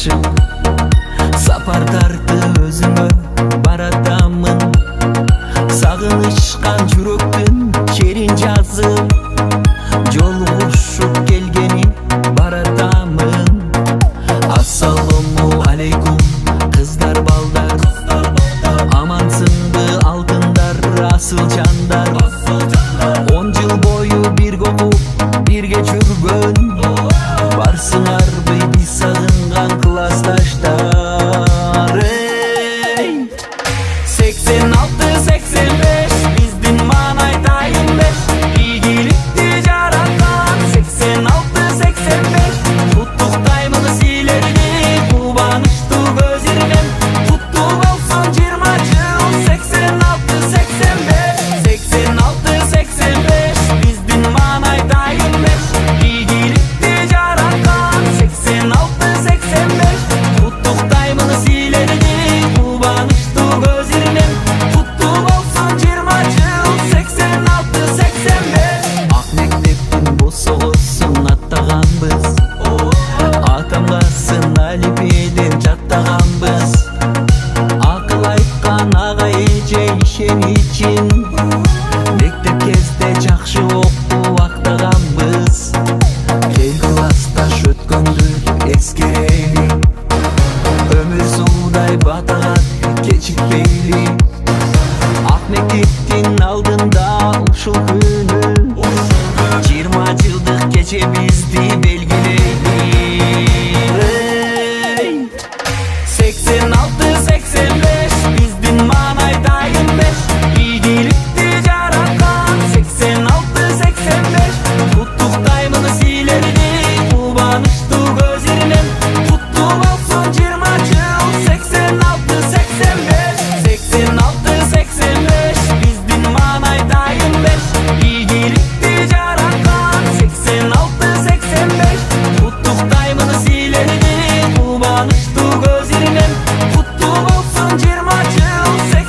ашык сапар тарты өзүмө баратамын. Сагынышкан жүрөктүн черин жазып жолугушуп келгени баратамын. Ассаламу алейкум кыздар балдар, амансыңбы алтындар асыл жандар. 10 жыл бою бирге окуп бирге жүргөн, барсыңарбы биз сагынган классташтар. 86-85 биздин маанай тайым 5, ийгиликти жараткан 86-85. Куттуктаймын силерди кубанычтуу көз ирген, куттуу болсун 20 жыл 86-85. 86-85 биздин маанай тайым 5, ийгиликти жараткан 86-85. Куттуктаймын силерди кубанычтуу көз ирген, куттуу болсун 20 жыл 86-85. Ак мектептин босогосун аттаганбыз, атамгасын алифбеден жаттаганбыз. Акыл айткан ага эже ишеничин мектеп кезде жакшы окуп актаганбыз. Эл классташ өткөндү эскерели, өмүр суудай батагат кечикпейли. Ак мектептин алдында ушул күнү 20 жылдык кече бизди белгилейли. 86-85 биздин маанай тайым 5, ийгиликти жараткан 86-85. Куттуктаймын силерди кубанычтуу көз ирген, куттуу болсун 20 жыл 86-85. 86-85 биздин маанай тайым 5, ийгиликти жараткан 86-85. Куттуктаймын силерди кубанычтуу көз ирген, куттуу болсун 20 жыл 86-85.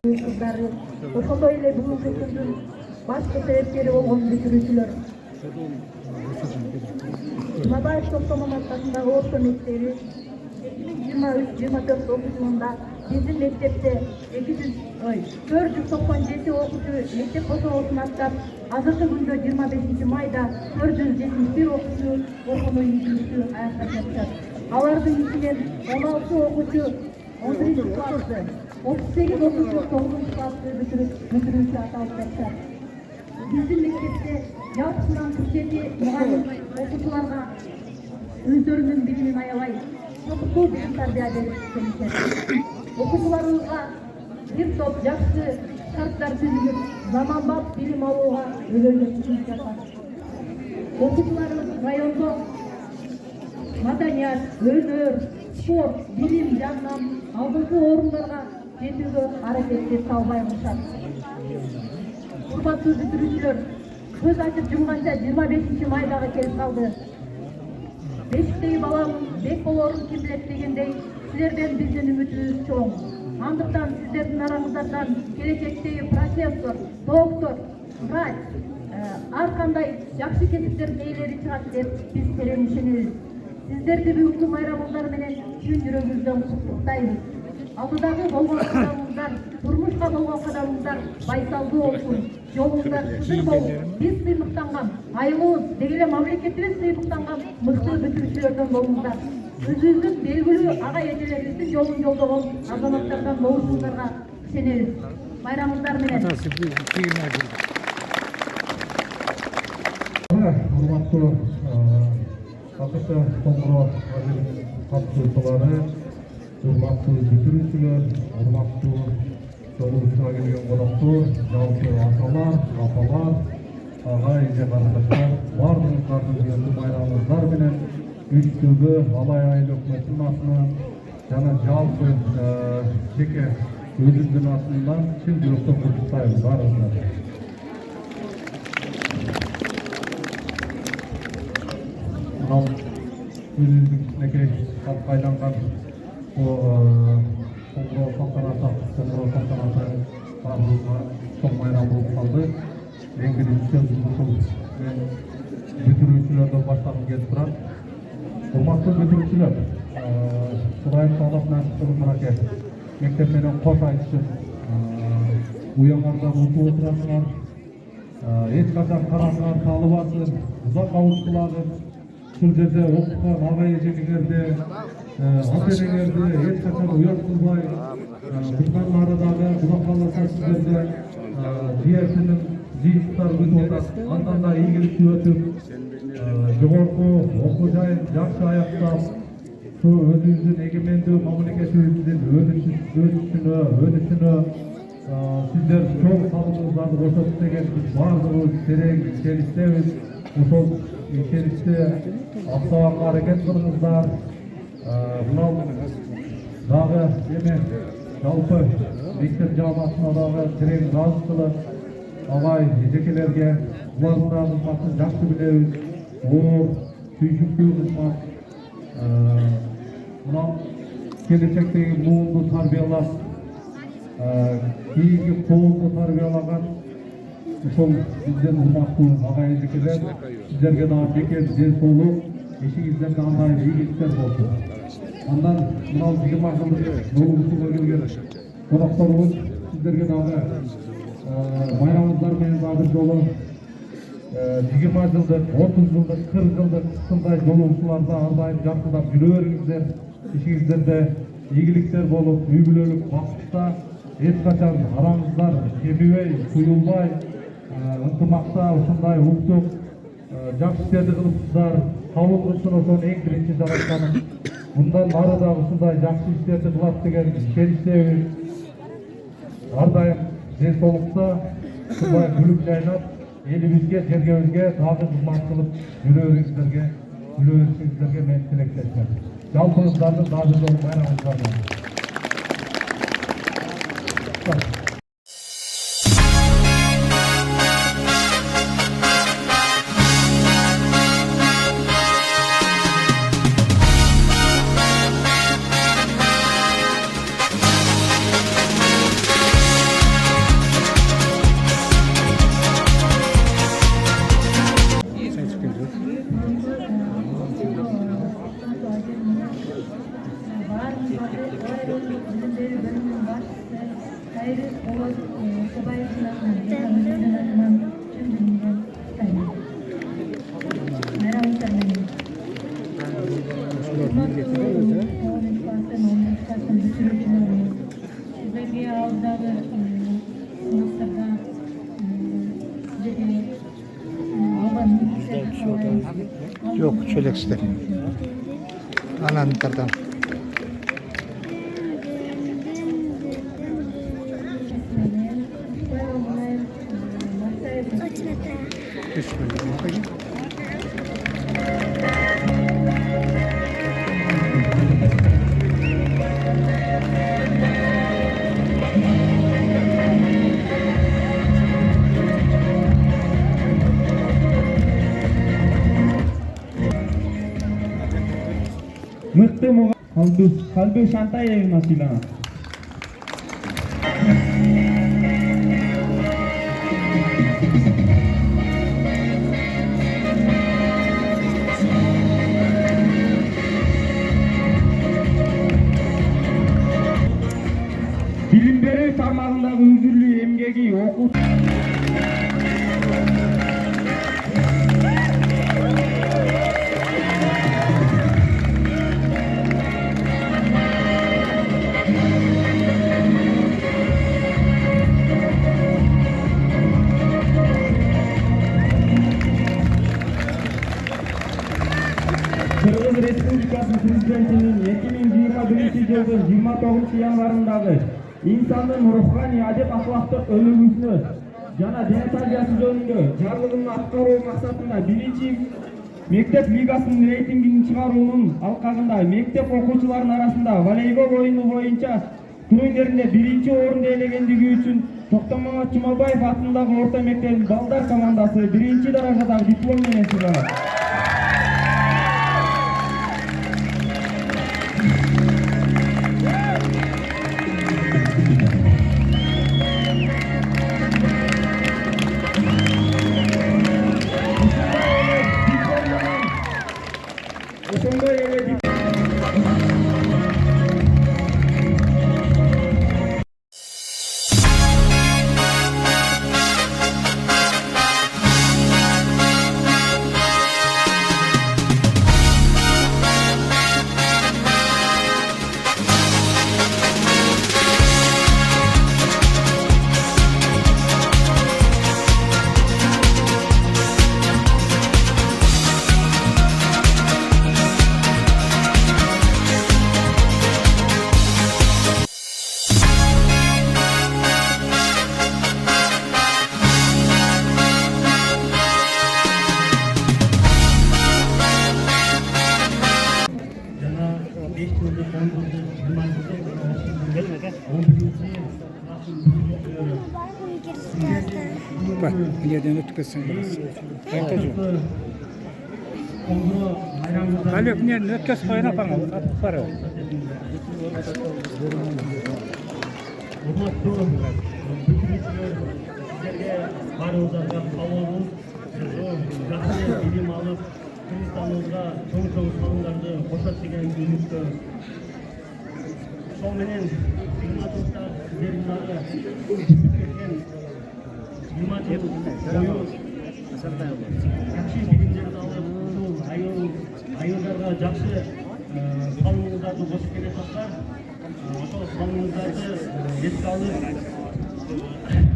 Kızları, ошондой эле бүгүнкү күндүн башкы себепкери болгон бүтүрүүчүлөр. Жұмабаев Токтомон атындагы орто мектеби 2023-24 окуу жылында биздин мектепте 497 окуучу мектеп кошоосун аттап, азыркы күндө 25 майда 471 окуучу окууну ийгиликтүү аяктап жатышат. Алардын ичинен 16 окуучу 11 классты, 38 окуучу 9 классты бүтүрүүчү аталып жатышат. Биздин мектепте жалпысынан 47 мугалим окуучуларга өздөрүнүн билимин аябай чокуттуу билим тарбия берип келишет. Окуучуларыбызга бир топ жакшы шарттар түзүлүп, заманбап билим алууга өлөөлөтүп жатат. Окуучуларыбыз райондо маданият, өнөр, спорт, билим жагынан алдыңкы орундарга жетүүгө аракетти салбай кылышат. Урматтуу бүтүрүүчүлөр, көз ачып жумганча 25 майдагы келип калды. Бешиктеги балам бек болорун ким билет дегендей, силерден биздин үмүтүбүз чоң. Андыктан сиздердин араңыздардан келечектеги профессор, доктор, врач, ар кандай жакшы кесиптердин ээлери чыгат деп биз терең ишенебиз. Сиздерди бүгүнкү байрамыңыздар менен чын жүрөгүбүздөн куттуктайбыз. Алдыдагы болгон кадамыңыздар, турмушка болгон кадамыңыздар байсалдуу болсун. Жолуңуздар сызыр болуп, биз сыймыктанган, айылыбыз, деги эле мамлекетибиз сыймыктанган мыкты бүтүрүүчүлөрдөн болуңуздар. Өзүбүздүн белгилүү ага эжелерибиздин жолун жолдогон азаматтардан болушуңуздарга ишенебиз. Байрамыңыздар менен. Урматтуу Акыркы Коңгуроо радионун катышуучулары, урматтуу бүтүрүүчүлөр, урматтуу жолугушууга келген коноктор, жалпы аталар, апалар, агай, эже карындаштар, баардыгыңыздардын бүгүнкү байрамыңыздар менен үчтөгү Алай айыл өкмөтүнүн атынан жана жалпы жеке өзүмдүн атымдан чын жүрөктөн куттуктайм баарыңыздарга. Өзүбүздүн кичинекей калпка айланган Коңгуроо салтанаты баарыбызга чоң майрам болуп калды. Эң биринчи сөзүмдү ушул мен бүтүрүүчүлөрдөн баштагым келип турат. Урматтуу бүтүрүүчүлөр, Кудайым таалап насип кылган аке, мектеп менен кош айтышып, уяңардан утуп отурасыңар, эч качан караңгыга салбасын, узакка утулагын. Ушул жерде окуткан агай эжеңерди, ата-энеңерди эч качан уят кылбай, bundan aradagы Кудай кааласа сиздерде диетинин жыйынтыктары өтүп атат. Андан да ийгиликтүү өтүп, жогорку окуу жайын жакшы аяктап, şu өзүбүздүн эгемендүү мамлекетибиздин өнүшүнө сиздер чоң салымыңыздарды кошосуз деген биз баардыгыбыз терең ишеничтебиз. Ошол ишеничти актабанга аракет кылыңыздар. Мынау дагы эме жалпы мектеп жааматына дагы терең ыраазычылык, агай эжекелерге булардын да кызматын жакшы билебиз. Оор, сүйүшүктүү кызмат. Мынау келечектеги муунду тарбиялап, кийинки коомду тарбиялаган ошол биздин урматтуу агай эжекелер, сиздерге дагы бекем ден соолук, ишиңиздерде андай ийгиликтер болсун. Андан мынау 20 жылдык жолугушууга келген конокторубуз сиздерге дагы байрамыңыздар менен дагы бир жолу 20 жылдык, 30 жылдык, 40 жылдык ушундай жолугушууларда ар дайым жакшылап жүрө бериңиздер. Ишиңиздерде ийгиликтер болуп, үй бүлөлүк бакытта эч качан араңыздар кебибей, куюлбай, ынтымакта ушундай улуттук жакшы иштерди кылыпсыздар. Кабыл кылсын ошону эң биринчи жаратканым. Мындан ары дагы ушундай жакшы иштерди кылат деген ишеничтебиз. Ар дайым ден соолукта ушундай күлүп жайнап, элибизге, жергебизге дагы кызмат кылып жүрө беришиңиздерге мен тилектешмин. Жалпыңыздардын дагы жолу байрамыңыздар менен. Yok, çölek ister. Anahtardan. Мыкты Калбек Шантаевна сыйланат. Билим берүү тармагындагы үзүрлүү эмгеги Кыргыз Республикасы Президентinin 2021 жылдын 29-январындагы инсандын руханий адеп акылактык өнүгүүсүнө жана дене тарбиясы жөнүндө жарлыгын аткаруу максатында 1-мектеп лигасынын рейтингин чыгаруунун алкагында мектеп окуучуларынын арасында волейбол оюну боюнча турнирлеринде 1-орунду ээлегендиги үчүн Токтомамат Жумабаев атындагы орто мектептин балдар командасы 1-даражадагы диплом менен сыйланат. Ошондой эле Bak, yerden ötküsün. Kalyok nereden ötküs koyun apan para. bilim alıp Kırgızstanımızga çoğu sorunlardı boşalt деген ümitті. Сол менен климаттыкта сиздердин дагы кеткен 20 жыл бою жакшы билимдерди алып ушул айылдарга жакшы калымыңыздарды кошуп келатсыздар. Ошол калымыңыздарды эске алып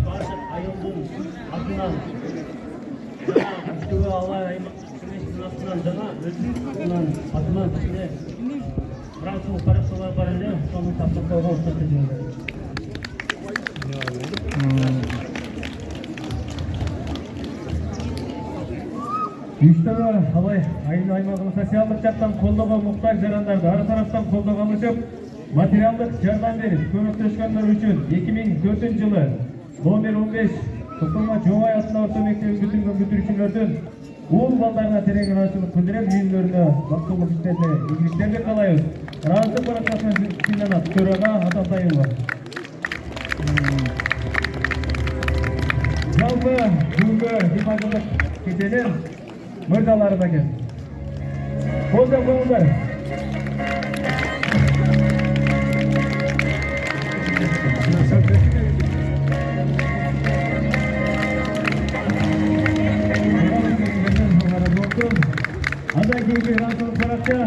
бардык айылдын атынан Üstüme Alay Kemesi'nin atından cana ödülünden atından içinde Fransız parasılar var ile sonun taptıkta olan satıcılar. Üstüme Alay ayın aymağını sosyallık жактан колдоого muhtaç жарандарды ар тараптан колдоого алышып, материалдык жардам берип, көмөктөшкөндөр үчүн 2004-жылы номер 15 Токтолма Жоңай атына орто мектебин бүтүнгөн бүтүрүүчүлөрдүн уул балдарына терең ыраазычылык билдирип, үйлөрүнө бактылык иштеди. Ийгиликтерди каалайбыз. Ыраазычылык баракчасына сыйланат Төрага Ататайылова. Жалпы бүгүнкү дипажылык кеченин мырзалары да экен. Колдоп коюңуздар. Андан кийинки ыраазычылык баракча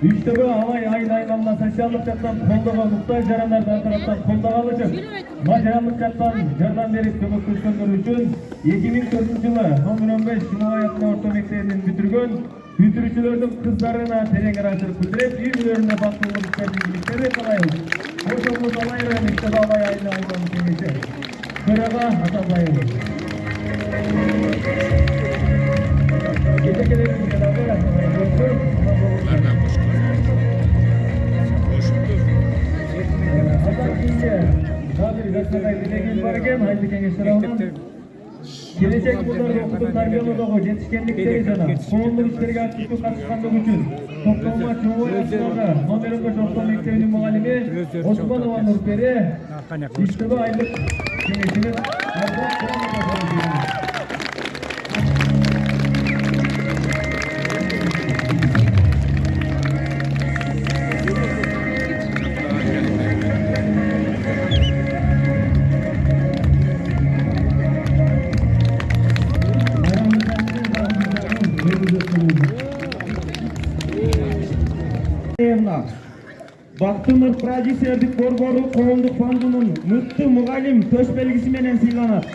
Үчтөгө Алай айыл айламына социалдык жактан колдоого муктаж жарандарды ар тараптан колдоого алышып, материалдык жактан жардам берип көмөктөшкөндөр үчүн 2004-жылы номер 15 Жоңай атына орто мектебин бүтүргөн бүтүрүүчүлөрдүн кыздарына терең ыраазычылык билдирип, үйлөрүнө бактылык иштеди. Ийгиликтерди каалайбыз. Ошоңуз Алай Мектеп Алай айыл айламынын кеңеши Төрага Ататайылова. Келечек балдарды окутуп тарбиялоодогу жетишкендиктери жана коомдук иштерге активдүү катышкандыгы үчүн Токтолма Жоңай атындагы номер 15 орто мектебинин мугалими Осмонова Нурпери Үчтөгө айылдык кеңешинин Бактымыр продюсердик борбору коомдук фондунун мыкты мугалим төш белгиси менен сыйланат.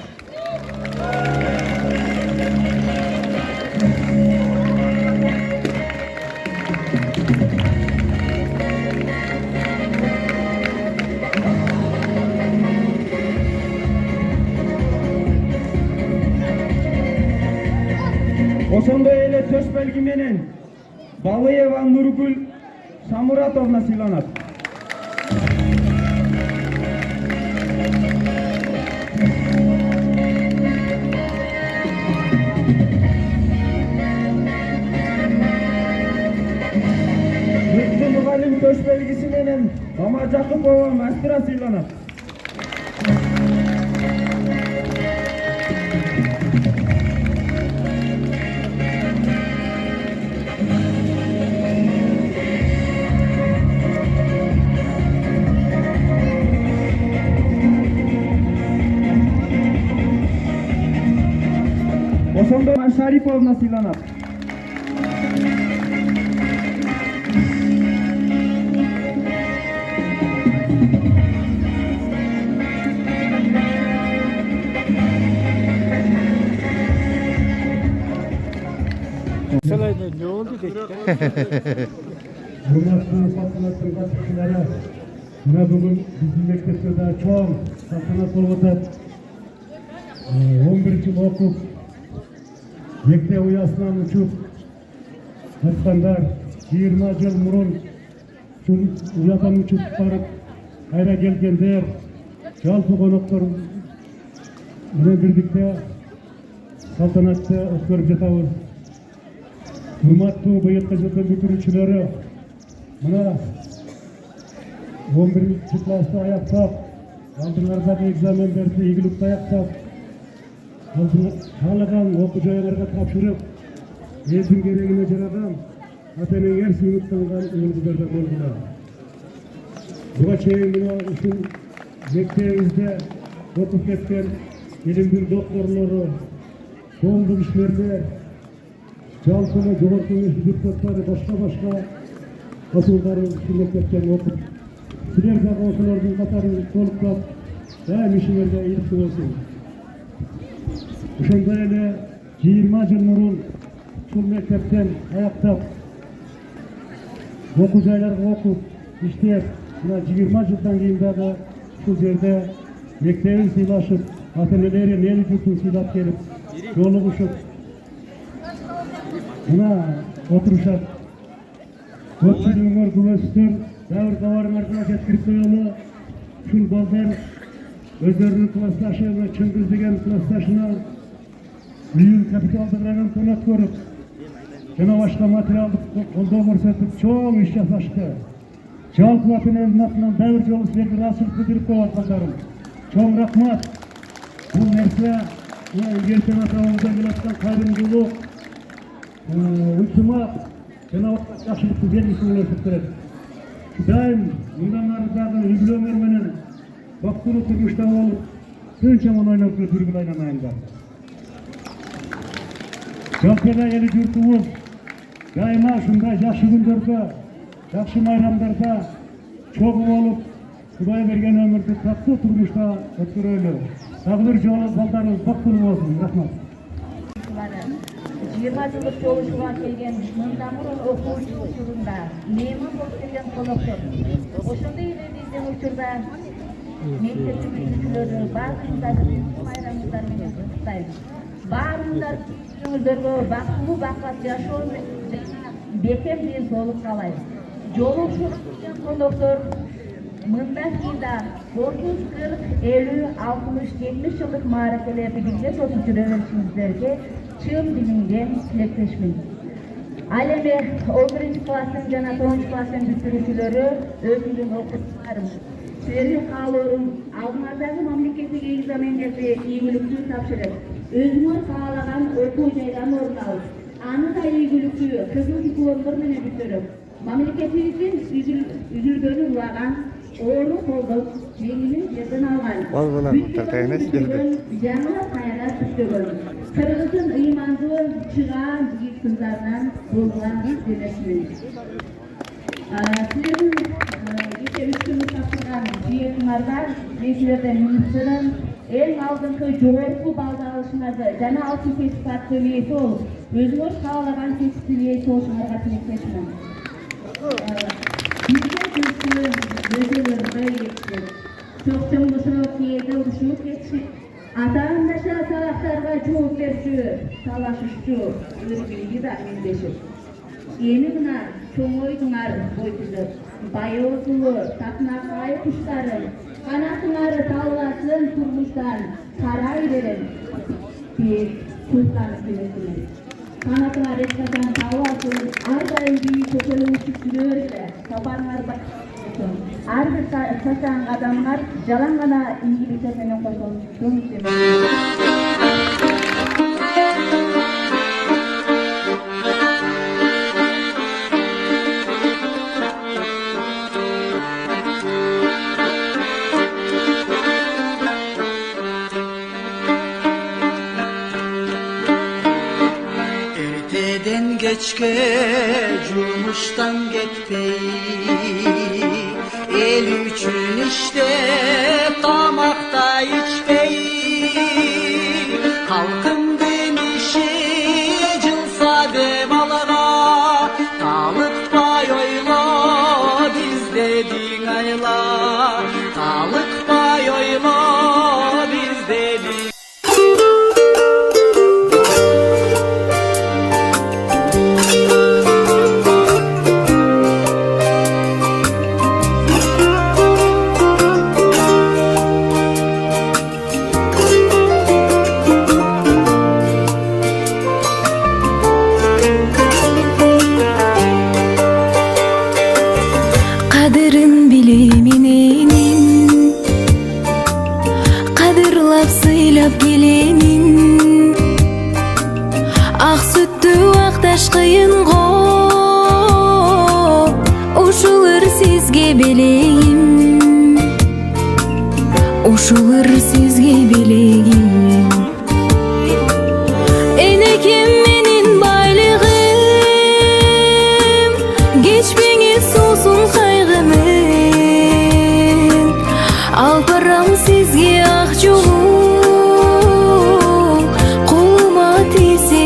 Ошондой эле төш белги менен Балыева Нургүл Шамуратовна сыйланат. Мыкты мугалим төш белгиси менен Мама Жакупова Мастера сыйланат. Ошондой Шариповна сыйланат. Салайда не oldu dedi. Hurmatlı saltanatlı katılımcıları, buna bugün bizim mektepte de çok saltanat olmadı. 11. okul Мектеп уясынан учуп аткандар 20 жыл мурун уядан учуп барып кайра келгендер жалпы коноктор менен бирдикте салтанатты өткөрүп жатабыз. Урматтуу быйылкы жылдын бүтүрүүчүлөрү мына 11 классты аяктап, алдыңардағы экзамендерди ийгиликтүү аяктап, каалаган окуу жайларга тапшырып, элдин керегине жараган ата-энеңер сыймыктанган уулдардан болгула. Буга чейин мына ушул мектебибизде окуп кеткен илимдин докторлору, коомдук ишмерлер, жалпы жогорку кеңештин депутаттары, башка катуулдары ушул мектептен окуп, силер дагы ошолордун катарын толуктап, ишиңерге ийгиликтүү болсун. Ошондой эле 20 жыл мурун ушул мектептен аяктап окуу жайларга окуп иштеп, мына 20 жылдан кийин дагы ушул жерде мектебин сыйлашып, ата-энелери эл журтун сыйлап келип, жолугушуп мына отурушат. Көпчүлүгүңөр күбөсүздөр дабыр кабарыңарга жеткирип коелу. Ушул балдар өздөрүнүн классташы, Чыңгыз деген классташына үйүн капиталдык ремонтун өткөрүп, жана башка материалдык колдоо көрсөтүп, чоң иш жасашты. Жалпы ата-эненин атынан дагы жолу силерге ыраазычылык билдирип коет балдарым. Чоң рахмат. Бул нерсе эртең атабыздан келаткан кайрымдуулук, ынтымак жана жакшылыктын белгиси болуп эсептелет. Дайым мындан ары дагы үй-бүлөңөр менен бактылуу турмушта болуп, кынчамын ойноп жүргүлө айланайындар. Жалпы эл журтубуз дайыма ушундай жакшы күндөрдө, жакшы майрамдарда чогуу болуп, Кудай берген өмүрдү таттуу турмушта өткөрөлү. Дагы бир жолу балдарыбыз бактылуу болсун. Рахмат. 20 жылдык жолушуга келген мындан мурун окуучу учурунда мейман болуп келген коноктор ошондой эле биздин учурда мектептин бүтүүчүлөрү баардыгыңыздарды майрамыңыздар менен куттуктайбыз. Баарыңыздар өздөргө бактылуу бакат жашоо жана бекем ден соолук каалайбыз. Жолугушууга келген коноктор мындан кийин да 30, 40, 50, 60, 70 жылдык мааракелерди бирге тосуп жүрө беришиңиздерге чын дилимден тилектешмин. Ал эми 11-класстын жана 9-класстын бүтүрүүчүлөрү өзүмдүн окуучуларым. Силердин каалоорум алдыңардагы мамлекеттик экзамендерди ийгиликтүү тапшырып, өзүңөр каалаган окуу жайдан орун алып, аны да ийгиликтүү кызыл дипломдор менен бүтүрүп, мамлекетибиздин үзүлгөнүн улаган орун колдоп, меңинин жерден алган. Жаңы кайра түштөгөн. Кыргыздын ыймандуу чыгаан жигит кыздарынан болгон демекмин. Силердин кече 3 күндүк тапшырган жыйыныңарда мен силерден үмүттөнөм. Эң алдыңкы жогорку балды алышыңарды жана алтын сертификаттын ээси болуп, өзүңөр каалаган кесиптин ээси болушуңарга тилектешмин. Бизге күчтүү өзүлөргө жетишет. Чоң-чоңдошоп, кээде урушуп кетишип, ата-анаша сабактарга жооп берчү, талашышчу, өргүлүгү да меңдешип. Эми мына чоң ойдуңар бойтузуп, байоосулу, такнакай куштарын, канатыңары талбасын турмуштан карай берем. Бек куттанып келесиңер. Канатыңар эч качан талбасын, ар дайым бийик көкөлө учуп жүрө бергиле. Табарыңар бар. Ар бир чачан кадамыңар жалаң гана ийгиликтер менен кошулуп Erteden geçke cumuştan getpey, el üçün işte tamakta içpey. Halkımdın işi cılsa devalara, talıkpay oyla bizledin ayla, talıkpay oyla bizledin. Kadırın bilemenin, kadırlap sıylap gelenin, ak süttü aktaş kıyıngo, uşulur sizge bileyim, uşulur sizge bileyim. Enekim menin baylığım, geçmeniz olsun kaygımın. Alparam sizge ah jolu, koluma tesi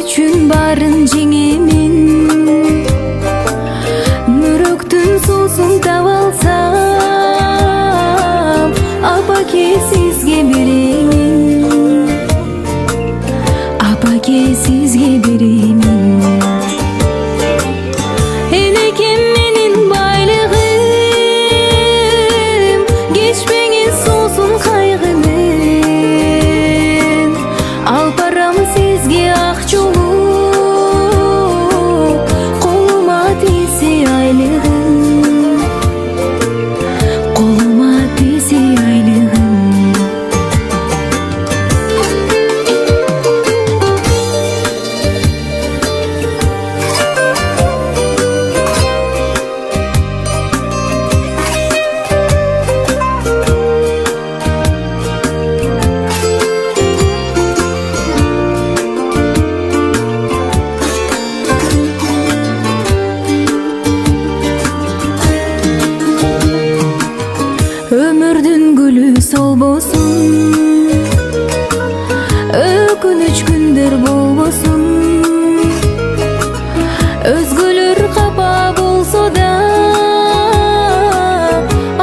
үчүн барын жеңемин. Мүрөктүн суусун таба алсам, апаке сизге беремин. Апаке сизге беремин. Энекем менин байлыгым, кечпеңиз суусун кайгынын. Алып барам сизге ак жолу, колума тийсе айлыгым. Колума тийсе айлыгым. Өмүрдүн гүлү солбосун, өкүнүч күндөр болбосун. Өзгөлөр капа болсо да,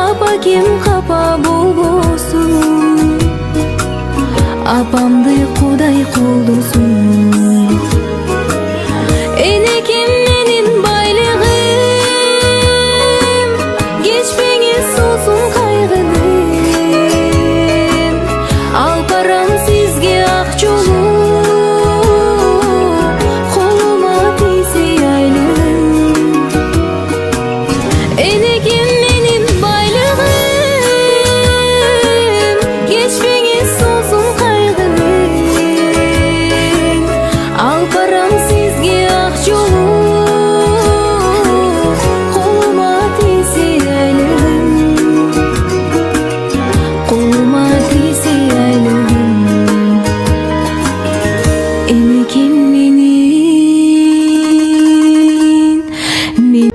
апакем капа болбосун. Апамды Кудай колдосун. Энекем менин байлыгым, кечпеңиз суусун кайгынын. Алып барам сизге ак жолу, колума тийсе айлыгым. Энекем менин байлыгым, кечпеңиз суусун кайгынын. Алып барам сизге ак жолу, колума тийсе айлыгым. Колума тийсе айлыгым. Энекем менин мен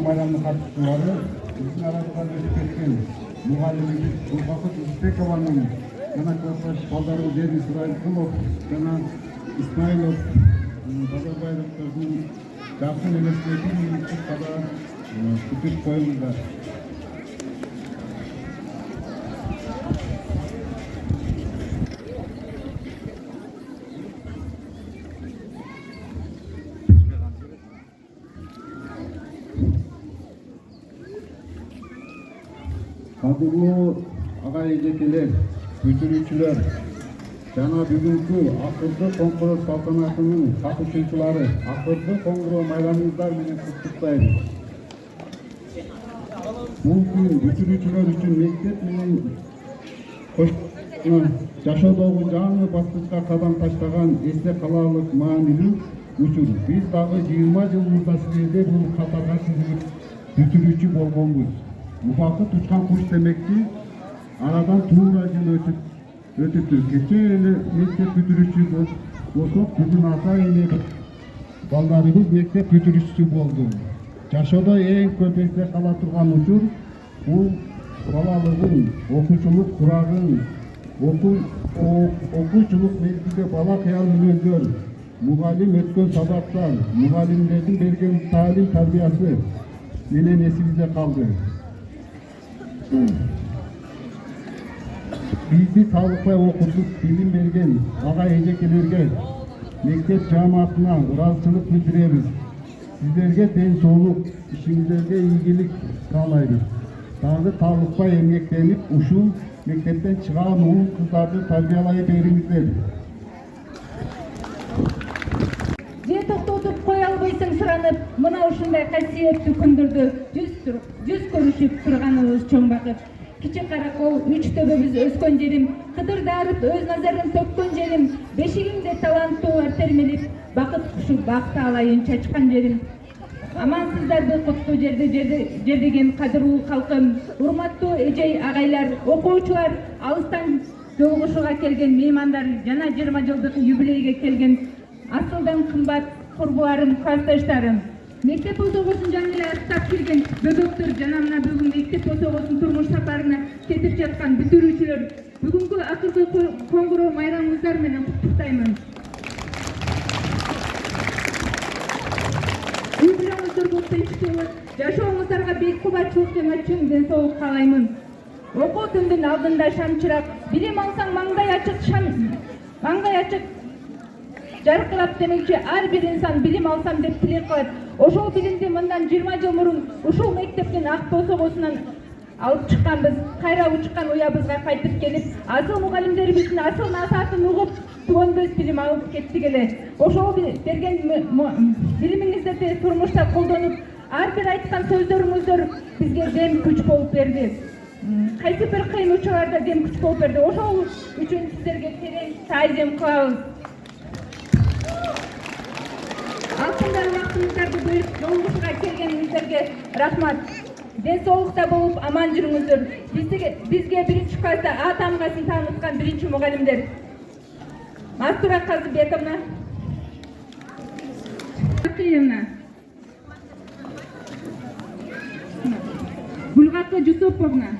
майрамдын катышуучулары биздин арабыздан өтүп кеткен мугалимибиз Бурбакыт Узбекованын жана классташ балдары Дени Сурайкулов жана Исмаилов Базарбаевдин жакшы элестетин муктада күтүп коюңуздар. Кадырлуу агай эжекелер, бүтүрүүчүлөр жана бүгүнкү акыркы конкурс салтанатынын катышуучулары акыркы коңгуроо майрамыңыздар менен куттуктайбыз. Бул күн бүтүрүүчүлөр үчүн мектеп менен жашоодогу жаңы баскычка кадам таштаган эсте каларлык маанилүү учур. Биз дагы 20 жыл мурда силерде бул катарга тизилип бүтүрүүчү болгонбуз. Убакыт учкан куш демекчи, арадан туура жыл өтүптүр. Кечээ эле мектеп бүтүрүүчү болсок, бүгүн ата эне балдарыбыз мектеп бүтүрүүчүсү болду. Жашоодо эң көп эсте кала турган учур бул балалыгын, окуучулук курагын, окуучулук мезгилде бала кыял мүнөздөр, мугалим өткөн сабактар, мугалимдердин берген таалим тарбиясы менен эсибизде калды. Бизди талыкпай окутуп билим берген агай эжекелерге, мектеп жамаатына ыраазычылык билдиребиз. Сиздерге ден соолук, ишиңиздерге ийгилик каалайбыз. Дагы талыкпай эмгектенип, ушул мектептен чыган уул кыздарды тарбиялай бериңиздер. Же токтотуп кое албайсың суранып, мына ушундай касиеттүү күндөрдө жүз көрүшүп турганыбыз чоң бакыт. Кичи Каракол, Үч төбөбүз өскөн жерим, Кыдыр Дарып өз назарын төккөн жерим, бешигимде таланттуулар термелип, бакыт кушу бакты алайын чачкан жерим. Амансыздарды куттуу жердеген кадырлуу калкым, урматтуу эжей агайлар, окуучулар, алыстан жолугушууга келген меймандар жана 20 жылдык юбилейге келген асылдан кымбат курбуларым, классташтарым. Мектеп осогосун жаңы эле аттап келген бөбөктөр жана мына бүгүн мектеп осогосун турмуш сапарына кетип жаткан бүтүрүүчүлөр, бүгүнкү акыркы коңгуроо майрамыңыздар менен куттуктаймын. Үй бүлөңүздөргө тынчтуулук, жашооңуздарга бек кубатчылык жана чың ден соолук каалаймын. Окуу түндүн алдында шамчырак, билим алсаң маңдай ачык жаркырап демекчи ар бир инсан билим алсам деп тилек кылат. Ошол билимди мындан 20 жыл мурун ушул мектептин ак босогосунан алып чыкканбыз. Кайра учкан уябызга кайтып келип, асыл мугалимдерибиздин асыл насаатын угуп, түгөнбөс билим алып кеттик эле. Ошол берген билимиңиздерди турмушта колдонуп, ар бир айткан сөздөрүңүздөр бизге дем күч болуп берди. Кайсы бир кыйын учурларда дем күч болуп берди. Ошол үчүн сиздерге терең таазим кылабыз. Алтындар вактыңыздарды бөлүп жолугушууга келгениңиздерге рахмат. Ден соолукта болуп аман жүрүңүздөр. Бизге биринчи класста А тамгасын тааныткан биринчи мугалимдер Мастура Казыбековна, Булгакы Жусуповна,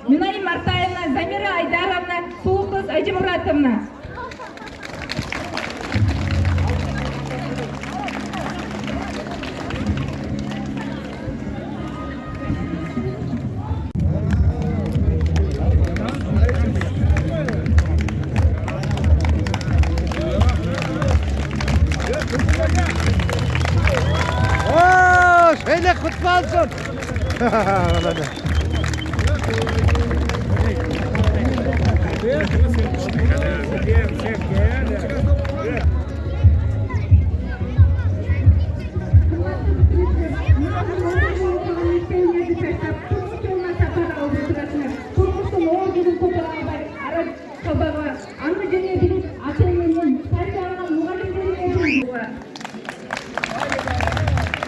Минай Мартаевна, Замира Айдаровна, Суукыз Ажимуратовна. Şöyle kutlu olsun.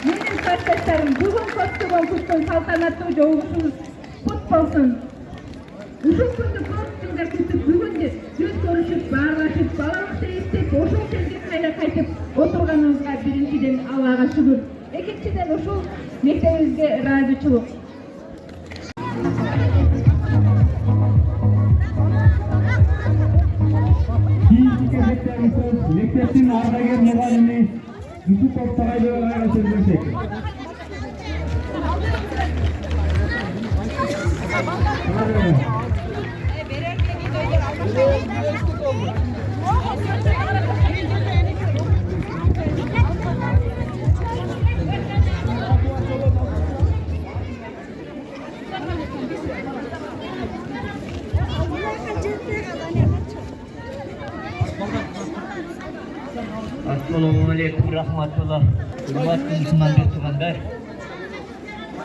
Менің класстастарым, бүгін көптеген күткен салтанатты жолығысыңыз құт болсын. Ушул күндү көп жылдар күтүп, бүгүндү жүз көрүшүп, баарлашып, балалыкты эстеп, ошол жерге кайра кайтып отурганыбызга биринчиден Аллага шүгүр. Экинчиден ушул мектебибизге ыраазычылык. Keyingi кезектерimiz мектептин ардагер мугалими Yusupov Tagaylıoğlu'na söz verecek. Assalamualaikum warahmatullahi wabarakatuh. Müslümanlar tuğanlar.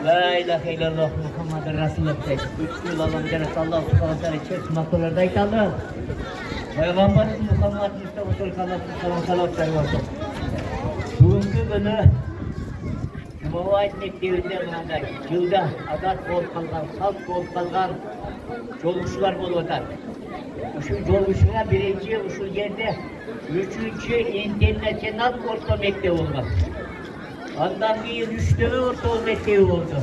La ilahe illallah Muhammed Resulullah. Üç Allah'ım cennet Allah subhanahu wa ta'ala içerisinde maktolarda aytalım. Peygamberimiz Muhammed Mustafa sallallahu aleyhi ve sellem. Bugünkü günü Cumhuriyet Mektebi'nde mınандай yılda adat bolup kalgan, halk bolup kalgan joluguşular bolup atar. Uşul joluguşuna birinci uşul yerde 3. internasyonal orta mektebi olmak. Ondan keyin 3 orta mektebi oldu.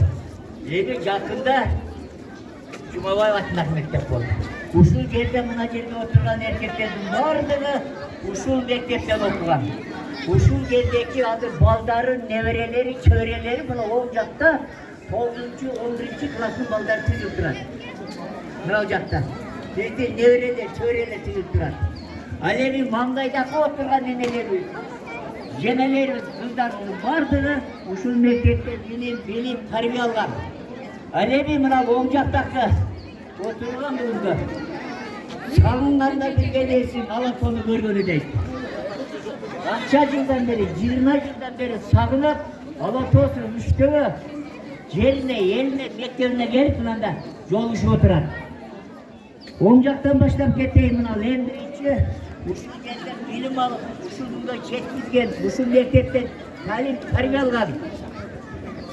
Endi yakında Cumhuriyet atnak mektep oldu. Uşul yerde mına yerde oturgan erkeklerin bardығы uşul mektepten okugan. Uşul yerdeki adı baldarın nevereleri, çöreleri buna olacakta 9. 11. klasın baldarı tüzüp durar. Ne olacakta? Bizde nevereler, çöreler tüzüp durar. Alevi mangaydaky oturgan nenelerimiz, jenelerimiz, kızlarımız bardығы uşul mektepte bilim, tarbiye algan. Alevi mına olacaktakı oturgan bulundu. Salınlarda bir gelirsin, Alatonu görgönü deydi. Kaça yıldan beri, 20 yıldan beri sağınıp Alatos'un üstüne, yerine, mektebine gelip bunanda yoluşu oturan. Oncaktan başlayıp keteyim buna, lendirici, uşul yerden bilim alıp, uşulunda çekizgen, uşul mektepten talim, tarbiye algan.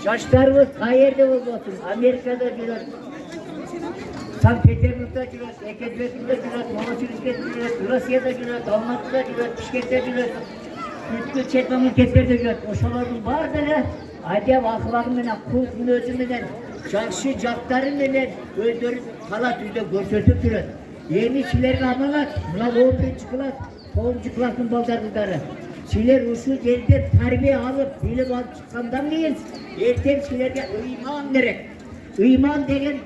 Yaşlarımız kayerde olsun, Amerika'da jürüyor, Sankt Petersburg'da jürüyor, Ekaterinburg'da jürüyor, Novosibirsk'te jürüyor, Rusya'da jürüyor, Almatı'da jürüyor, Bişkek'te jürüyor, Türk'ü çet memleketlerde jürüyor. Oşoların bardығы adab akhlakı menen, kulk münözü menen, jakşı jaktары menen özdөрүn kala tüzde көрсөтүp жүрөт. Эми силерге аманат, мына 11 класс, 9 класстын балдарыңдары. Силер ушул жерде тарбия алып, билим алып чыккандан кийин эртең силерге ыйман керек. Ыйман деген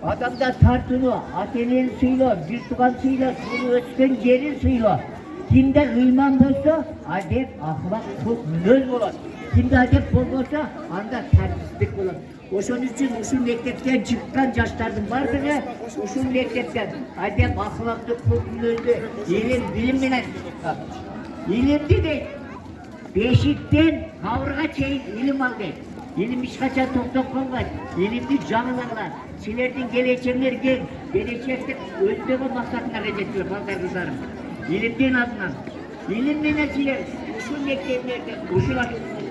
адамда тартууну, ата-энени сыйлоо, бир тууган сыйлоо, өскөн жерин сыйлоо. Kimde iman bolsa, adep, ahlak, kulk, münöz bolot. Kimde adep bolbosa, anda tertiplik bolot. Oşun üçün uşul mektepten çıkkan yaşlardın bardығы, uşul mektepten adep, ahlaklı, kulk, münözlü, ilim, bilim menen. İlimdi de, beşikten kavurga çeyin ilim al deyip. İlim hiç kaçan toktop kalmaz. İlimdi canlılarlar. Silerden geleceğinlerge, gelecekte özdöğü maksatına redetiyor baldargızlarım. İlimden adından. İlimden siler, uşul mekteplerden, uşul akıllıdır.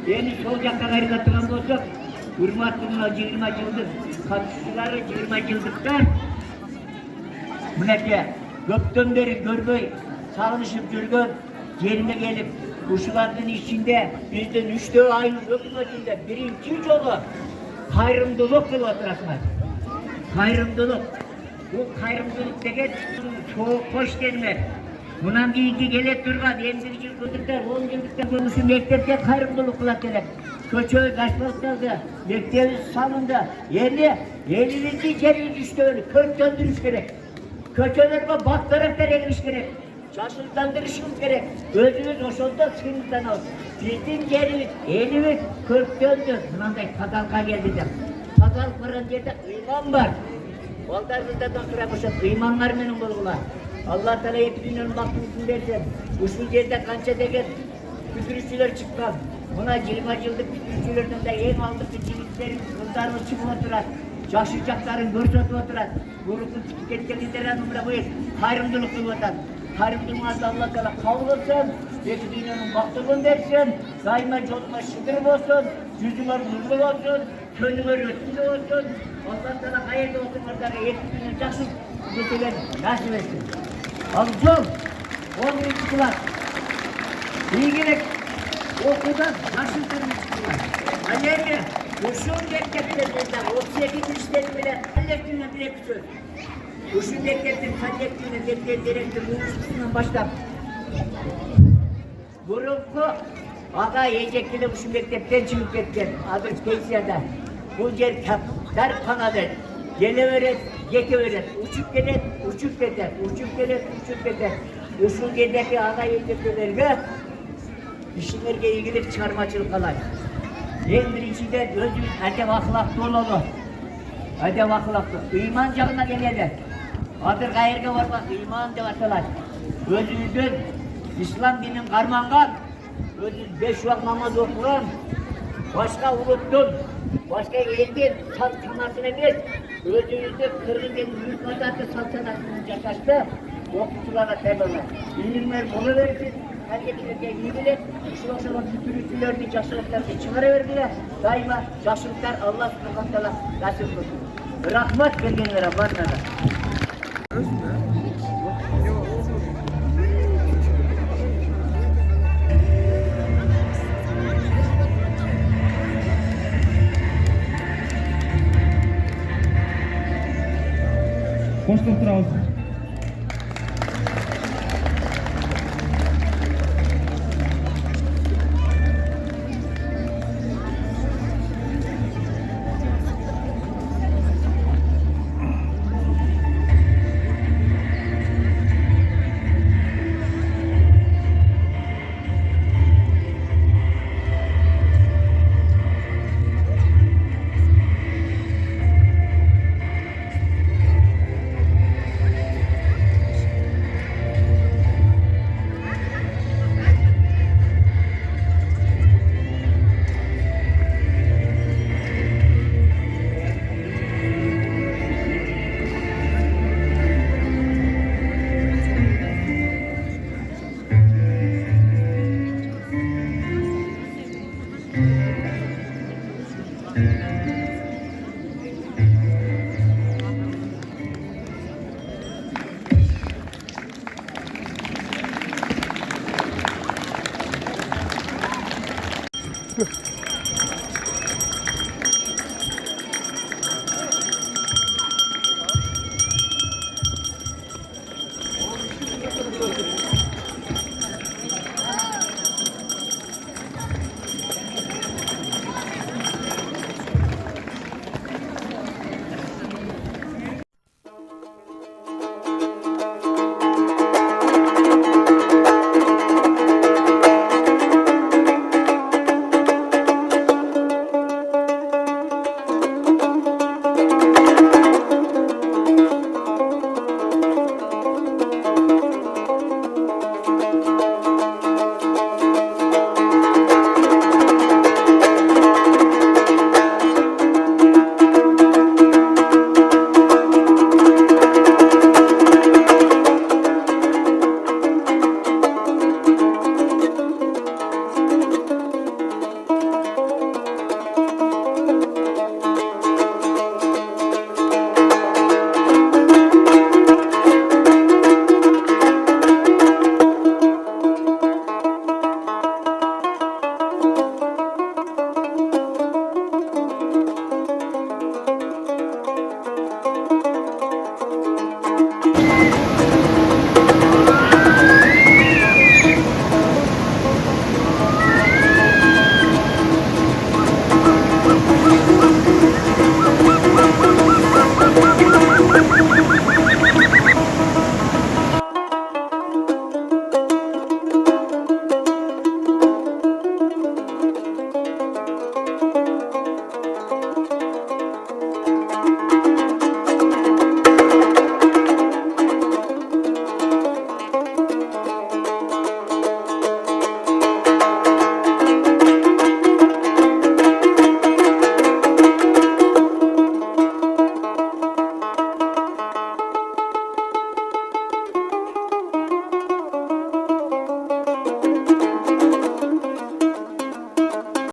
Yani sol jakka karikatırgan bolsak, hurmatlığına 20 yıldır, katışçıları 20 yıldıklar. Müneke, köpten beri görmey, sağınışıp жүргөн, yerine gelip, uşulardın içinde bizden 3-4 ayın öpmesinde birinci yolu kayrımdılık kılıp oturasınlar. Kayrımdılık. Bu kayrımdılık degen soğuk hoş denmez. Bundan keyinki gele turgan 11 yıl kıldıklar, 10 yıllıkta konusu mektepte kayrımdılık kılıp gelip. Köçöy kaçmalıklarda, mektebin salında, yerli kere düştüğünü, kök döndürüş gerek. Köçölerime bak taraftar edilmiş gerek. Şaşırtlandırışımız gerek. Özümüz oşonda sınırdan al. Bizim yerimiz, elimiz kök döndü. Bunanday pazarlığa geldi de. Pazarlık varan yerde iman var. Baldarızlardan sonra boşat, imanlar benim bulgular. Allah Teala hepsinin baktığını versin. Usul yerde kança degen kütürüşçüler çıkmaz. Buna 20 yıllık kütürüşçülerden de en aldıklı ciliklerin kızlarını çıkıp oturar. Yaşayacakların görsötü oturar. Grupun tüketkeliler anlamına bu hayrımdılık kılıp otar. Hayrımdılığınızda Allah Teala kabul olsun. Belki dünyanın baktığını versin. Daima yoluma şükür olsun. Yüzüme nurlu olsun. Könlüme rötümlü olsun. Allah Teala hayırlı olsun. Orada yetkilerini çaksın. Geçilen nasip etsin. Alacağım. 11. kılar. İyi gerek. Okuldan yaşındırmış kılar. Aleyhine. Kuşun mekteplerinde 38 işlerini bile hallettiğine bile küçük. Kuşun mekteplerini hallettiğine defter direktör bulmuşluğundan başlar. Grubu aga yiyecekleri kuşun mektepten çıkıp gitken adı Keysiya'da. Bu yer kaplar kanadır. Geleveret, gekeveret, uçup gelir, uçup gider, uçup gelir, uçup gider. Usul yerdeki aga yiyeceklerine işinlerle ilgili çıkarmacılık alay. En birinciden özümüz edep ahlaklı olalım. Edep ahlaklı. İman canına gelelim. Adır gayırga var bak, iman da varsalar. Özümüzün İslam dinin karmangan. Özümüz 5 vakit namaz okuran. Başka unuttun. Başka eldin, sanatını emir. Özümüzde kırgın büyük mazatı saltanatını yaşaştı. Okutulara tebeler. İlimler bunu versin. Herkese iyi bilir. Şu akşama kütürücülerini, yaşlılıklarını çıkarıverdiler. Daima yaşlılıklar Allah subhanahu wa ta'ala nasip olsun. Rahmet vergenlere varlar. Koştum turabız.